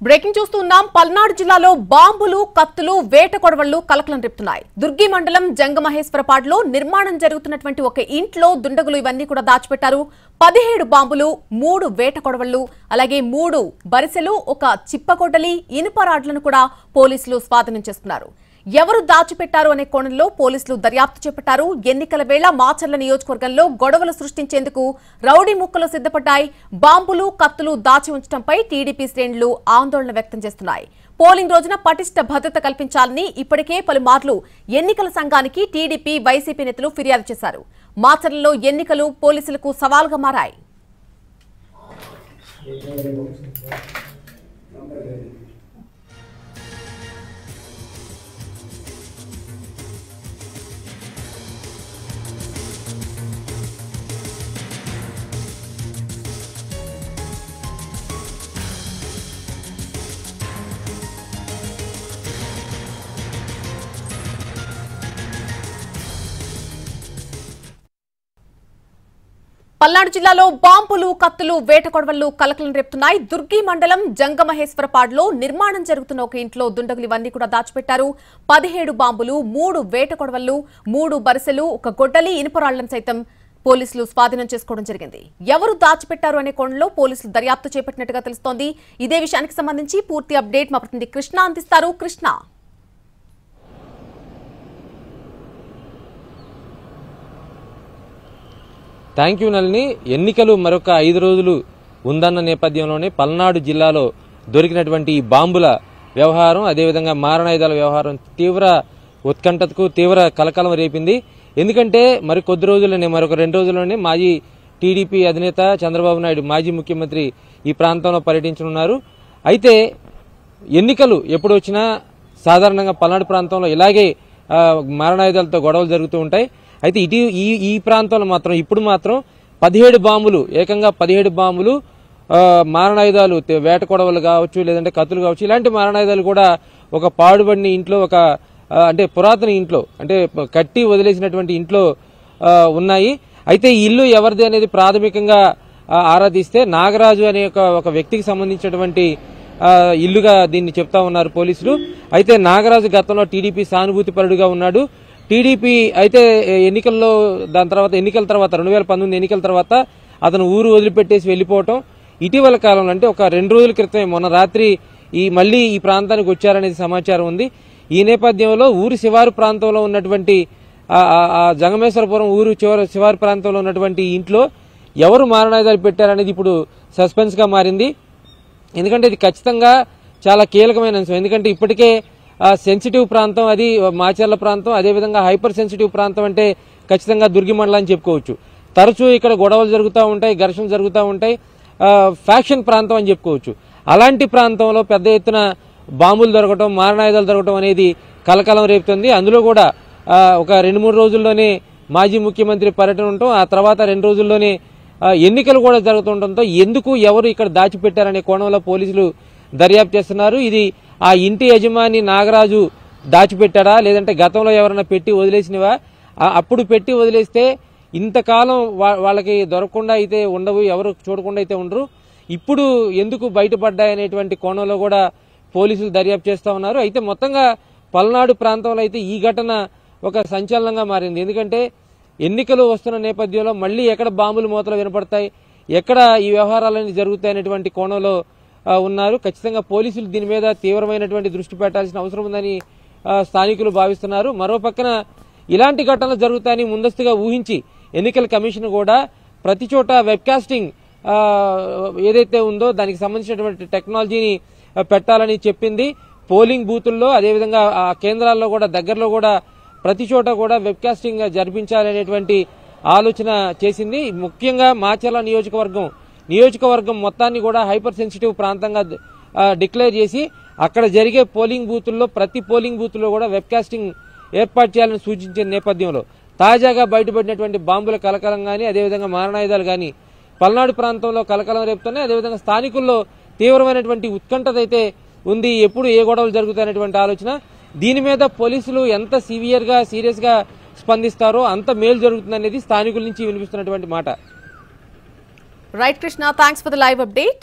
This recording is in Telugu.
బ్రేకింగ్ చూస్తున్నాం. పల్నాడు జిల్లాలో బాంబులు, కత్తులు, వేట కొడవళ్లు కలకలం రేపుతున్నాయి. దుర్గి మండలం జంగమహేశ్వరపాడులో నిర్మాణం జరుగుతున్నటువంటి ఒక ఇంట్లో దుండగులు ఇవన్నీ కూడా దాచిపెట్టారు. 17 బాంబులు, 3 వేట కొడవళ్లు, అలాగే 3 బరిసెలు, ఒక చిప్పకొడ్డలి, ఇనుప రాడ్లను కూడా పోలీసులు స్వాధీనం చేసుకున్నారు. ఎవరు దాచిపెట్టారు అనే కోణంలో పోలీసులు దర్యాప్తు చేపట్టారు. ఎన్నికల వేళ మాచర్ల నియోజకవర్గంలో గొడవలు సృష్టించేందుకు రౌడీ ముక్కలు సిద్ధపడ్డాయి. బాంబులు, కత్తులు దాచి ఉంచడంపై టీడీపీ శ్రేణులు ఆందోళన వ్యక్తం చేస్తున్నాయి. పోలింగ్ రోజున పటిష్ట భద్రత కల్పించాలని ఇప్పటికే పలుమార్లు ఎన్నికల సంఘానికి టీడీపీ, వైసీపీ నేతలు ఫిర్యాదు చేశారు. మాచర్లలో ఎన్నికలు పోలీసులకు సవాల్గా మారాయి. పల్నాడు జిల్లాలో బాంబులు, కత్తులు, వేట కొడవళ్లు కలకలం రేపుతున్నాయి. దుర్గి మండలం జంగమహేశ్వరపాడులో నిర్మాణం జరుగుతున్న ఒక ఇంట్లో దుండగులు ఇవన్నీ కూడా దాచిపెట్టారు. 17 బాంబులు, 3 వేట కొడవళ్లు, 3 బరిసెలు, ఒక గొడ్డలి, ఇనుపరాళ్లను సైతం పోలీసులు స్వాధీనం చేసుకోవడం జరిగింది. ఎవరు దాచిపెట్టారు అనే కోణంలో పోలీసులు దర్యాప్తు చేపట్టినట్టుగా తెలుస్తోంది. ఇదే విషయానికి సంబంధించి పూర్తి అప్డేట్ మా ప్రతినిధి కృష్ణ అందిస్తారు. Krishna, thank you Nalini. ఎన్నికలు మరొక 5 రోజులు ఉందన్న నేపథ్యంలోనే పల్నాడు జిల్లాలో దొరికినటువంటి ఈ బాంబుల వ్యవహారం, అదేవిధంగా మారణాయుధాల వ్యవహారం తీవ్ర ఉత్కంఠతకు, తీవ్ర కలకలం రేపింది. ఎందుకంటే మరొక 2 రోజుల్లోనే మాజీ టీడీపీ అధినేత చంద్రబాబు నాయుడు, మాజీ ముఖ్యమంత్రి ఈ ప్రాంతంలో పర్యటించనున్నారు. అయితే ఎన్నికలు ఎప్పుడు వచ్చినా సాధారణంగా పల్నాడు ప్రాంతంలో ఇలాగే మారణాయుధాలతో గొడవలు జరుగుతూ ఉంటాయి. అయితే ఈ ప్రాంతంలో మాత్రం ఇప్పుడు 17 బాంబులు, ఏకంగా 17 బాంబులు, మారణాయుధాలు, వేట కొడవలు కావచ్చు, లేదంటే కత్తులు కావచ్చు, ఇలాంటి మారణాయుధాలు కూడా ఒక పాడుబడిన ఇంట్లో, ఒక అంటే పురాతన ఇంట్లో, అంటే కట్టి వదిలేసినటువంటి ఇంట్లో ఉన్నాయి. అయితే ఈ ఇల్లు ఎవరిది అనేది ప్రాథమికంగా ఆరాధిస్తే నాగరాజు అనే ఒక వ్యక్తికి సంబంధించినటువంటి ఇల్లుగా దీన్ని చెప్తా ఉన్నారు పోలీసులు. అయితే నాగరాజు గతంలో టీడీపీ సానుభూతి పరుడుగా ఉన్నాడు. టీడీపీ అయితే ఎన్నికల తర్వాత 2019 ఎన్నికల తర్వాత అతను ఊరు వదిలిపెట్టేసి వెళ్లిపోవటం, ఇటీవల కాలంలో అంటే ఒక 2 రోజుల క్రితమే, మొన్న రాత్రి మళ్లీ ఈ ప్రాంతానికి వచ్చారనేది సమాచారం ఉంది. ఈ నేపథ్యంలో ఊరు శివారు ప్రాంతంలో ఉన్నటువంటి జంగమేశ్వరపురం ఊరు శివారు ప్రాంతంలో ఉన్నటువంటి ఇంట్లో ఎవరు మారణాయుధాలు పెట్టారనేది ఇప్పుడు సస్పెన్స్ గా మారింది. ఎందుకంటే ఇది ఖచ్చితంగా చాలా కీలకమైన అంశం. ఎందుకంటే ఇప్పటికే సెన్సిటివ్ ప్రాంతం అది మాచర్ల ప్రాంతం, అదేవిధంగా హైపర్ సెన్సిటివ్ ప్రాంతం అంటే ఖచ్చితంగా దుర్గి మండలం అని చెప్పుకోవచ్చు. తరచూ ఇక్కడ గొడవలు జరుగుతూ ఉంటాయి, ఘర్షణలు జరుగుతూ ఉంటాయి, ఫ్యాక్షన్ ప్రాంతం అని చెప్పుకోవచ్చు. అలాంటి ప్రాంతంలో పెద్ద ఎత్తున బాంబులు దొరకటం, మారణాయుధాలు దొరకటం అనేది కలకలం రేపుతుంది. అందులో కూడా ఒక 2-3 రోజుల్లోనే మాజీ ముఖ్యమంత్రి పర్యటన ఉండటం, ఆ తర్వాత 2 రోజుల్లోనే ఎన్నికలు కూడా జరుగుతుండటంతో ఎందుకు, ఎవరు ఇక్కడ దాచిపెట్టారనే కోణంలో పోలీసులు దర్యాప్తు చేస్తున్నారు. ఇది ఆ ఇంటి యజమాని నాగరాజు దాచిపెట్టాడా, లేదంటే గతంలో ఎవరైనా పెట్టి వదిలేసినవా? అప్పుడు పెట్టి వదిలేస్తే ఇంతకాలం వాళ్ళకి దొరకకుండా అయితే ఉండవు, ఎవరు చూడకుండా అయితే ఉండరు. ఇప్పుడు ఎందుకు బయటపడ్డాయనేటువంటి కోణంలో కూడా పోలీసులు దర్యాప్తు చేస్తా ఉన్నారు. అయితే మొత్తంగా పల్నాడు ప్రాంతంలో అయితే ఈ ఘటన ఒక సంచలనంగా మారింది. ఎందుకంటే ఎన్నికలు వస్తున్న నేపథ్యంలో మళ్లీ ఎక్కడ బాంబులు మూతలు వినపడతాయి, ఎక్కడ ఈ వ్యవహారాలన్నీ జరుగుతాయనేటువంటి కోణంలో ఉన్నారు. ఖచ్చితంగా పోలీసులు దీని మీద తీవ్రమైనటువంటి దృష్టి పెట్టాల్సిన అవసరం ఉందని స్థానికులు భావిస్తున్నారు. మరోపక్కన ఇలాంటి ఘటనలు జరుగుతాయని ముందస్తుగా ఊహించి ఎన్నికల కమిషన్ కూడా ప్రతి చోట వెబ్కాస్టింగ్ ఏదైతే ఉందో దానికి సంబంధించినటువంటి టెక్నాలజీని పెట్టాలని చెప్పింది. పోలింగ్ బూతుల్లో, అదేవిధంగా ఆ కేంద్రాల్లో కూడా, దగ్గరలో కూడా ప్రతి చోట కూడా వెబ్కాస్టింగ్ జరిపించాలనేటువంటి ఆలోచన చేసింది. ముఖ్యంగా మాచర్ల నియోజకవర్గం మొత్తాన్ని కూడా హైపర్ సెన్సిటివ్ ప్రాంతంగా డిక్లేర్ చేసి అక్కడ జరిగే పోలింగ్ బూతుల్లో, ప్రతి పోలింగ్ బూత్లో కూడా వెబ్కాస్టింగ్ ఏర్పాటు చేయాలని సూచించిన నేపథ్యంలో తాజాగా బయటపడినటువంటి బాంబుల కలకలం గానీ, అదేవిధంగా మారణాయుధాలు గానీ పల్నాడు ప్రాంతంలో కలకలం రేపుతున్నాయి. అదేవిధంగా స్థానికుల్లో తీవ్రమైనటువంటి ఉత్కంఠత అయితే ఉంది. ఎప్పుడు ఏ గొడవలు జరుగుతాయనేటువంటి ఆలోచన. దీని మీద పోలీసులు ఎంత సీరియస్ గా స్పందిస్తారో అంత మేలు జరుగుతుందనేది స్థానికుల నుంచి వినిపిస్తున్నటువంటి మాట. Right, Krishna. Thanks for the live update.